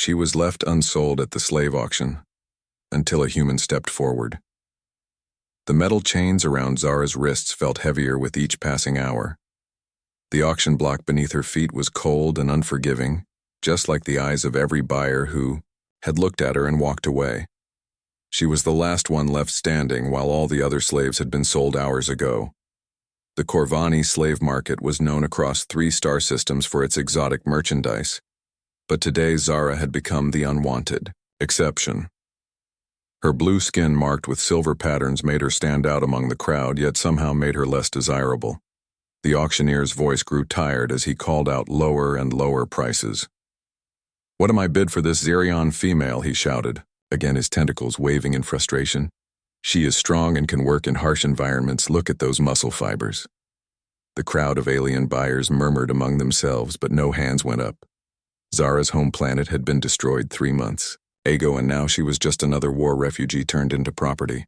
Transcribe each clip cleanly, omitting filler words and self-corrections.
She was left unsold at the slave auction until a human stepped forward. The metal chains around Zara's wrists felt heavier with each passing hour. The auction block beneath her feet was cold and unforgiving, just like the eyes of every buyer who had looked at her and walked away. She was the last one left standing while all the other slaves had been sold hours ago. The Corvani slave market was known across 3 star systems for its exotic merchandise, but today Zara had become the unwanted exception. Her blue skin marked with silver patterns made her stand out among the crowd, yet somehow made her less desirable. The auctioneer's voice grew tired as he called out lower and lower prices. "What am I bid for this Xerion female?" he shouted, again his tentacles waving in frustration. "She is strong and can work in harsh environments. Look at those muscle fibers." The crowd of alien buyers murmured among themselves, but no hands went up. Zara's home planet had been destroyed 3 months ago, and now she was just another war refugee turned into property.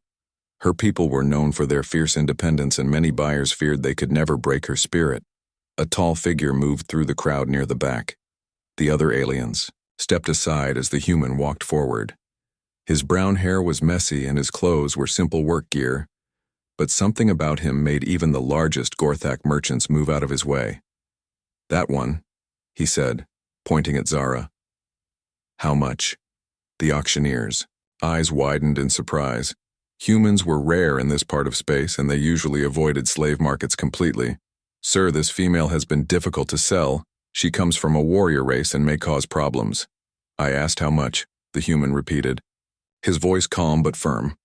Her people were known for their fierce independence, and many buyers feared they could never break her spirit. A tall figure moved through the crowd near the back. The other aliens stepped aside as the human walked forward. His brown hair was messy and his clothes were simple work gear, but something about him made even the largest Gorthak merchants move out of his way. "That one," he said, pointing at Zara. "How much?" The auctioneer's eyes widened in surprise. Humans were rare in this part of space, and they usually avoided slave markets completely. "Sir, this female has been difficult to sell. She comes from a warrior race and may cause problems." "I asked how much," the human repeated, his voice calm but firm.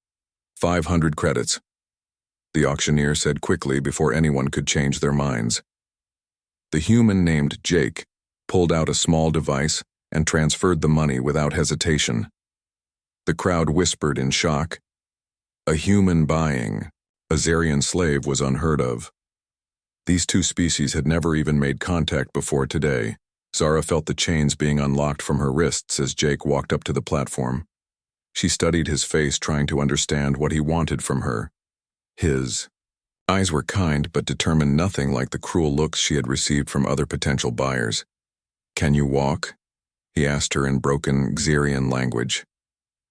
500 credits. The auctioneer said quickly before anyone could change their minds. The human named Jake pulled out a small device and transferred the money without hesitation. The crowd whispered in shock. A human buying a Xerion slave was unheard of. These 2 species had never even made contact before today. Zara felt the chains being unlocked from her wrists as Jake walked up to the platform. She studied his face, trying to understand what he wanted from her. His eyes were kind but determined, nothing like the cruel looks she had received from other potential buyers. "Can you walk?" he asked her in broken Xerion language.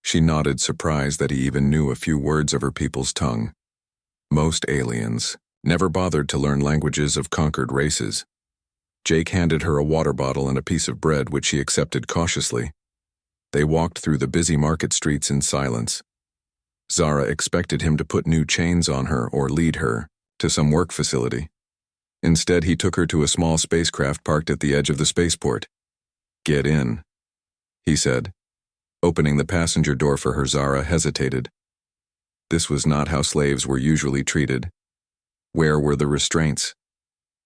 She nodded, surprised that he even knew a few words of her people's tongue. Most aliens never bothered to learn languages of conquered races. Jake handed her a water bottle and a piece of bread, which she accepted cautiously. They walked through the busy market streets in silence. Zara expected him to put new chains on her or lead her to some work facility. Instead, he took her to a small spacecraft parked at the edge of the spaceport. "Get in," he said. Opening the passenger door for her, Zara hesitated. This was not how slaves were usually treated. Where were the restraints?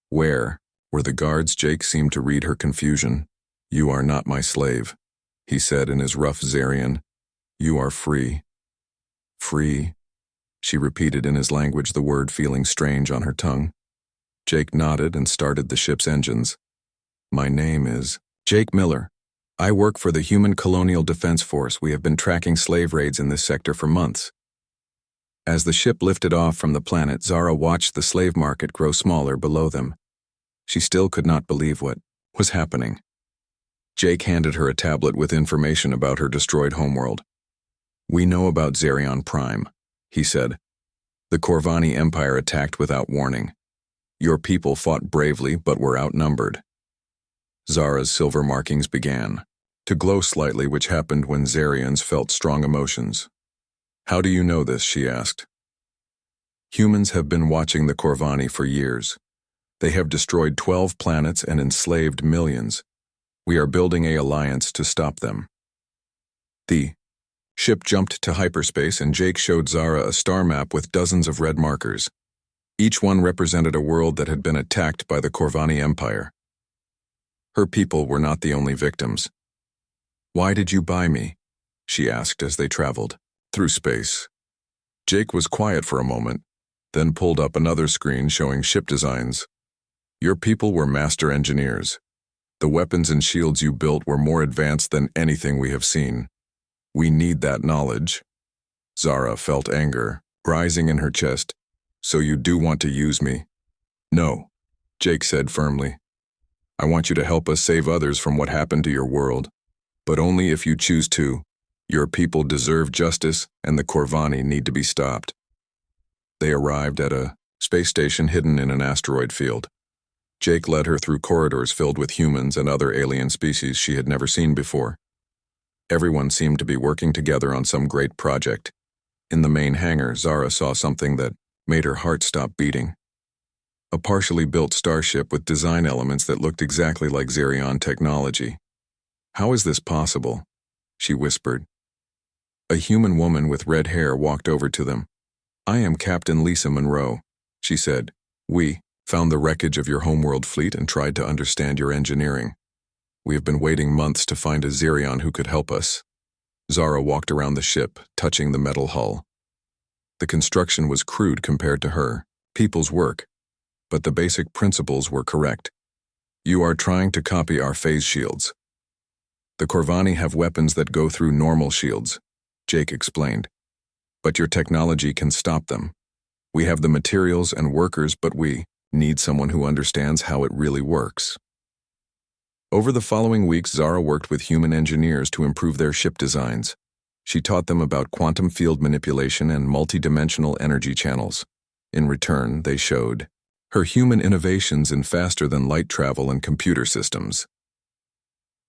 Where were the guards? Jake seemed to read her confusion. "You are not my slave," he said in his rough Xerion. "You are free." "Free?" she repeated in his language, the word feeling strange on her tongue. Jake nodded and started the ship's engines. "My name is Jake Miller. I work for the Human Colonial Defense Force. We have been tracking slave raids in this sector for months." As the ship lifted off from the planet, Zara watched the slave market grow smaller below them. She still could not believe what was happening. Jake handed her a tablet with information about her destroyed homeworld. "We know about Xerion Prime," he said. "The Corvani Empire attacked without warning. Your people fought bravely but were outnumbered." Zara's silver markings began to glow slightly, which happened when Xerions felt strong emotions. "How do you know this?" she asked. "Humans have been watching the Corvani for years. They have destroyed 12 planets and enslaved millions. We are building an alliance to stop them." The ship jumped to hyperspace, and Jake showed Zara a star map with dozens of red markers. Each one represented a world that had been attacked by the Corvani Empire. Her people were not the only victims. "Why did you buy me?" she asked as they traveled through space. Jake was quiet for a moment, then pulled up another screen showing ship designs. "Your people were master engineers. The weapons and shields you built were more advanced than anything we have seen. We need that knowledge." Zara felt anger rising in her chest. "So you do want to use me?" "No," Jake said firmly. "I want you to help us save others from what happened to your world." But only if you choose to. Your people deserve justice, and the Corvani need to be stopped. They arrived at a space station hidden in an asteroid field. Jake led her through corridors filled with humans and other alien species she had never seen before. Everyone seemed to be working together on some great project. In the main hangar, Zara saw something that made her heart stop beating. A partially built starship with design elements that looked exactly like Xerion technology. "How is this possible?" she whispered. A human woman with red hair walked over to them. "I am Captain Lisa Monroe," she said. "We found the wreckage of your homeworld fleet and tried to understand your engineering. We have been waiting months to find a Xerion who could help us." Zara walked around the ship, touching the metal hull. The construction was crude compared to her people's work, but the basic principles were correct. "You are trying to copy our phase shields. The Corvani have weapons that go through normal shields," Jake explained. "But your technology can stop them. We have the materials and workers, but we need someone who understands how it really works." Over the following weeks, Zara worked with human engineers to improve their ship designs. She taught them about quantum field manipulation and multidimensional energy channels. In return, they showed her human innovations in faster-than-light travel and computer systems.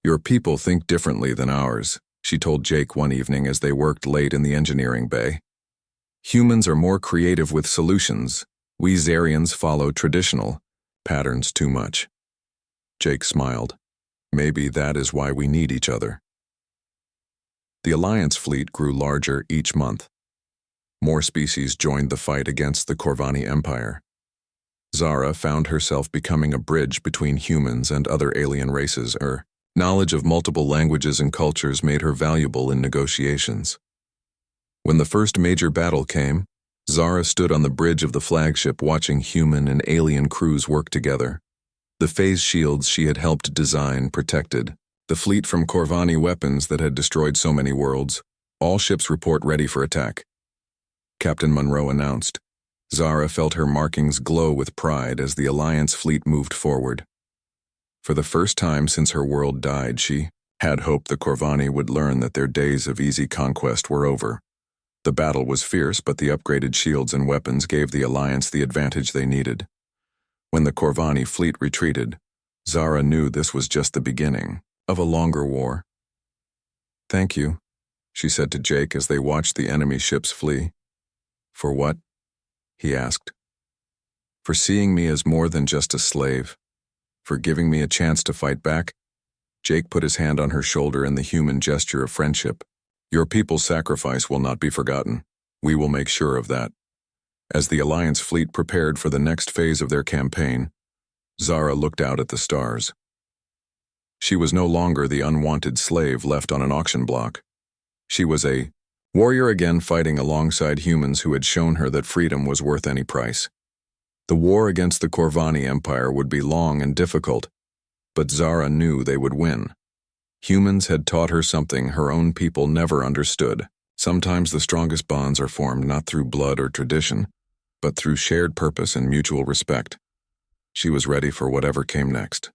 "Your people think differently than ours," she told Jake one evening as they worked late in the engineering bay. "Humans are more creative with solutions. We Xerians follow traditional patterns too much." Jake smiled. "Maybe that is why we need each other." The Alliance fleet grew larger each month. More species joined the fight against the Corvani Empire. Zara found herself becoming a bridge between humans and other alien races. Her knowledge of multiple languages and cultures made her valuable in negotiations. When the first major battle came, Zara stood on the bridge of the flagship watching human and alien crews work together. The phase shields she had helped design protected the fleet from Corvani weapons that had destroyed so many worlds. "All ships report ready for attack," Captain Monroe announced. Zara felt her markings glow with pride as the Alliance fleet moved forward. For the first time since her world died, she had hoped the Corvani would learn that their days of easy conquest were over. The battle was fierce, but the upgraded shields and weapons gave the Alliance the advantage they needed. When the Corvani fleet retreated, Zara knew this was just the beginning of a longer war. "Thank you," she said to Jake as they watched the enemy ships flee. "For what?" he asked. "For seeing me as more than just a slave. For giving me a chance to fight back." Jake put his hand on her shoulder in the human gesture of friendship. "Your people's sacrifice will not be forgotten. We will make sure of that." As the Alliance fleet prepared for the next phase of their campaign, Zara looked out at the stars. She was no longer the unwanted slave left on an auction block. She was a warrior again, fighting alongside humans who had shown her that freedom was worth any price. The war against the Corvani Empire would be long and difficult, but Zara knew they would win. Humans had taught her something her own people never understood. Sometimes the strongest bonds are formed not through blood or tradition, but through shared purpose and mutual respect. She was ready for whatever came next.